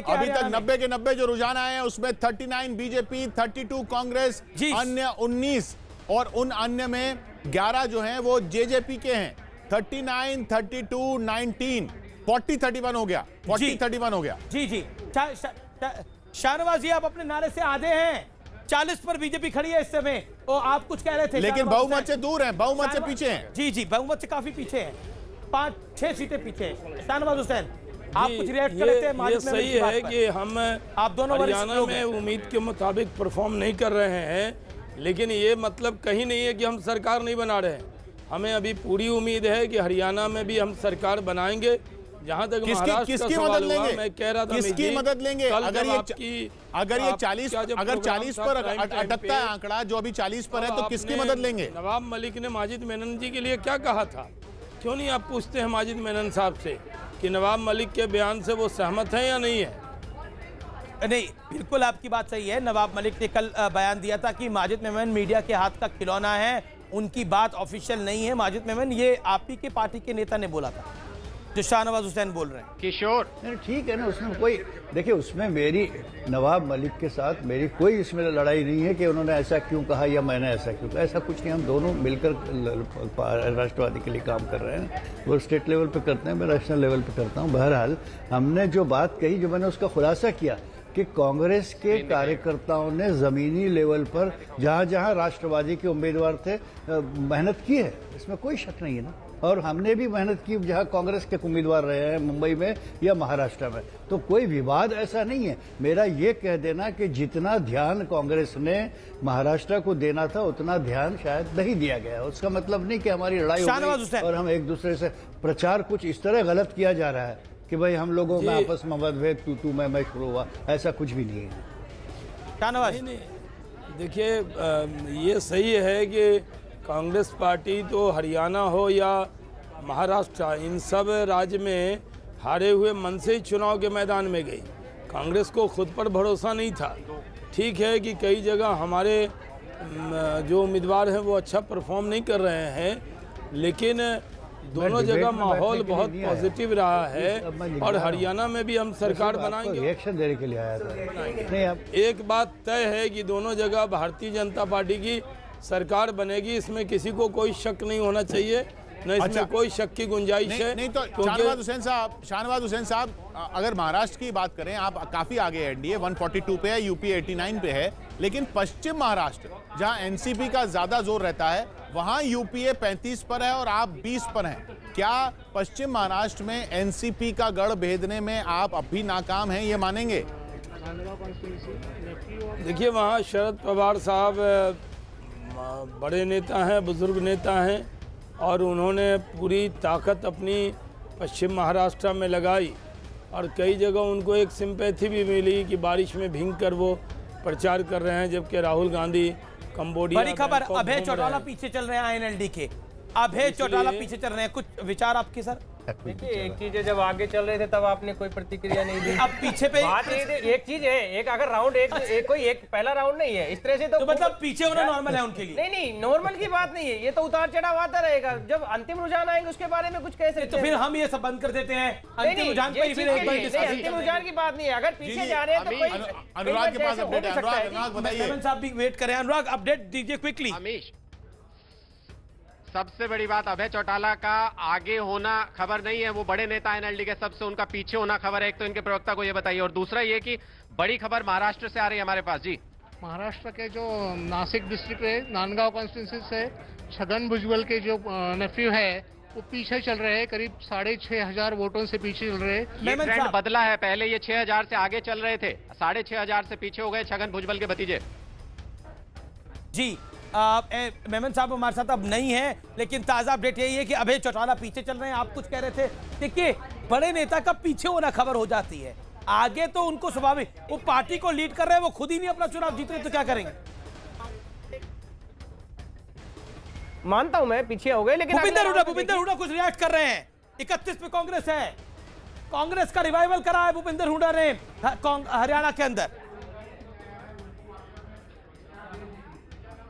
देखिए अभी तक 90 के 90 जो रुझान आए हैं उसमें 39 बीजेपी, 32 कांग्रेस, अन्य 19 और उन अन्य में 11 जो हैं वो जेजेपी के हैं। 39, 32, 19, 40, 31 हो गया, 40, 31 हो गया। जी जी शाहनवाज जी, आप अपने नारे से आधे हैं। 40 पर बीजेपी खड़ी है इस समय। और आप कुछ कह रहे थे, लेकिन बहुमत से दूर हैं, बहुमत से पीछे हैं। जी जी, बहुमत से काफी पीछे हैं, 5-6 सीटें पीछे हैं। शाहनवाज हुसैन, आप कुछ रिएक्ट कर रहे थे। ये सही है कि हम आप दोनों हरियाणा में उम्मीद के मुताबिक परफॉर्म नहीं कर रहे हैं, लेकिन ये मतलब कहीं नहीं है कि हम सरकार नहीं बना रहे हैं। हमें अभी पूरी उम्मीद है कि हरियाणा में भी हम सरकार बनाएंगे। जहां तक महाराष्ट्र का सवाल हुआ, मैं कह रहा था किसकी मदद लेंगे? अगर ये 40 पर अटकता है आंकड़ा, जो अभी 40 पर है, तो किसकी मदद लेंगे? नवाब मलिक ने माजिद मेनन जी के लिए क्या कहा था? क्यों नहीं आप पूछते हैं माजिद मेनन साहब से कि नवाब मलिक के बयान से वो सहमत हैं या नहीं है? नहीं, बिल्कुल आपकी बात सही है। नवाब मलिक ने कल बयान दिया था कि माजिद मेमन मीडिया के हाथ का खिलौना है, उनकी बात ऑफिशियल नहीं है। माजिद मेमन, ये आप ही के पार्टी के नेता ने बोला था, जो शाहनवाज हुसैन बोल रहे हैं। किशोर, ठीक है ना, उसमें कोई, देखिए उसमें मेरी नवाब मलिक के साथ मेरी कोई इसमें लड़ाई नहीं है कि उन्होंने ऐसा क्यों कहा या मैंने ऐसा क्यों कहा। ऐसा कुछ नहीं, हम दोनों मिलकर राष्ट्रवादी के लिए काम कर रहे हैं। वो स्टेट लेवल पे करते हैं, मैं नेशनल लेवल पे करता हूँ। बहरहाल हमने जो बात कही, जो मैंने उसका खुलासा किया कि कांग्रेस के कार्यकर्ताओं ने जमीनी लेवल पर जहाँ जहाँ राष्ट्रवादी के उम्मीदवार थे मेहनत की है, इसमें कोई शक नहीं है ना। और हमने भी मेहनत की जहां कांग्रेस के उम्मीदवार रहे हैं, मुंबई में या महाराष्ट्र में, तो कोई विवाद ऐसा नहीं है। मेरा ये कह देना कि जितना ध्यान कांग्रेस ने महाराष्ट्र को देना था उतना ध्यान शायद नहीं दिया गया, उसका मतलब नहीं कि हमारी लड़ाई हो गई और हम एक दूसरे से प्रचार कुछ इस तरह गलत किया जा रहा है कि भाई हम लोगों में आपस में मतभेद तू मैं शुरू हुआ, ऐसा कुछ भी नहीं है। शाहनवाज, देखिए ये सही है कि कांग्रेस पार्टी तो हरियाणा हो या महाराष्ट्र, इन सब राज्य में हारे हुए मन से ही चुनाव के मैदान में गई। कांग्रेस को खुद पर भरोसा नहीं था। ठीक है कि कई जगह हमारे जो उम्मीदवार हैं वो अच्छा परफॉर्म नहीं कर रहे हैं, लेकिन दोनों जगह माहौल बहुत पॉजिटिव रहा है और हरियाणा में भी हम सरकार बनाएंगे। रिएक्शन देने के लिए आया था। एक बात तय है कि दोनों जगह भारतीय जनता पार्टी की सरकार बनेगी, इसमें किसी को कोई शक नहीं होना चाहिए, न इसमें कोई शक की गुंजाइश है। नहीं तो शाहनवाज हुसैन साहब, अगर महाराष्ट्र की बात करें, आप काफी आगे है, एनडीए 142 पे है, यूपी 89 पे है, लेकिन पश्चिम महाराष्ट्र जहां एनसीपी का ज्यादा जोर रहता है, वहां यूपीए 35 पर है और आप 20 पर हैं। क्या पश्चिम महाराष्ट्र में एनसीपी का गढ़ भेदने में आप अब भी नाकाम हैं, ये मानेंगे? देखिए, वहाँ शरद पवार साहब बड़े नेता हैं, बुजुर्ग नेता हैं, और उन्होंने पूरी ताकत अपनी पश्चिम महाराष्ट्र में लगाई और कई जगह उनको एक सिंपैथी भी मिली कि बारिश में भीग कर वो प्रचार कर रहे हैं, जबकि राहुल गांधी कंबोडिया। बड़ी खबर, अभय चौटाला पीछे चल रहे हैं आईएनएलडी के। अभय चौटाला पीछे चल रहे हैं, कुछ विचार आपके सर? देखिए, एक चीज है, जब आगे चल रहे थे तब आपने कोई प्रतिक्रिया नहीं दी। अब पीछे पे बात एक चीज है, एक अगर राउंड कोई एक पहला राउंड नहीं है इस तरह से, तो मतलब पीछे होना नॉर्मल है उनके लिए? नहीं, नॉर्मल की बात नहीं है, ये तो उतार चढ़ाव आता रहेगा। जब अंतिम रुझान आएंगे उसके बारे में कुछ कह सकते हैं। तो फिर हम ये सब बंद कर देते हैं, अंतिम रुझान पर फिर एक बार अंतिम रुझान की बात नहीं है। अगर पीछे जा रहे हैं तो कोई अनुराग के पास अपडेट है। अनुराग बताइए। साहब भी वेट करें। अनुराग, अपडेट दीजिए क्विकली। सबसे बड़ी बात, अभय चौटाला का आगे होना खबर नहीं है, वो बड़े नेता एनएलडी के, सबसे उनका पीछे होना खबर है। एक तो इनके प्रवक्ता को ये बताइए, और दूसरा ये कि बड़ी खबर महाराष्ट्र से आ रही है हमारे पास। जी, महाराष्ट्र के जो नासिक डिस्ट्रिक्ट है, नांदगांव कॉन्स्टिट्यूंसी से छगन भुजबल के जो नेफ्यू है वो पीछे चल रहे हैं, करीब 6,500 वोटों से पीछे चल रहे हैं। ये ट्रेंड बदला है, पहले ये 6,000 से आगे चल रहे थे, 6,500 से पीछे हो गए छगन भुजबल के भतीजे। जी, मेमन साहब हमारे साथ अब नहीं है, लेकिन ताजा अपडेट यही है कि अभय चौटाला पीछे चल रहे हैं। आप कुछ कह रहे थे। देखिए, बड़े नेता का पीछे होना खबर हो जाती है, आगे तो उनको स्वाभाविक, वो पार्टी को लीड कर रहे हैं, वो खुद ही नहीं अपना चुनाव जीत रहे, तो क्या करेंगे? मानता हूं मैं पीछे हो गए, लेकिन भूपिंदर हुड्डा कुछ रिएक्ट कर रहे हैं। 31 पे कांग्रेस है, कांग्रेस का रिवाइवल करा है भूपिंदर हुड्डा ने हरियाणा के अंदर।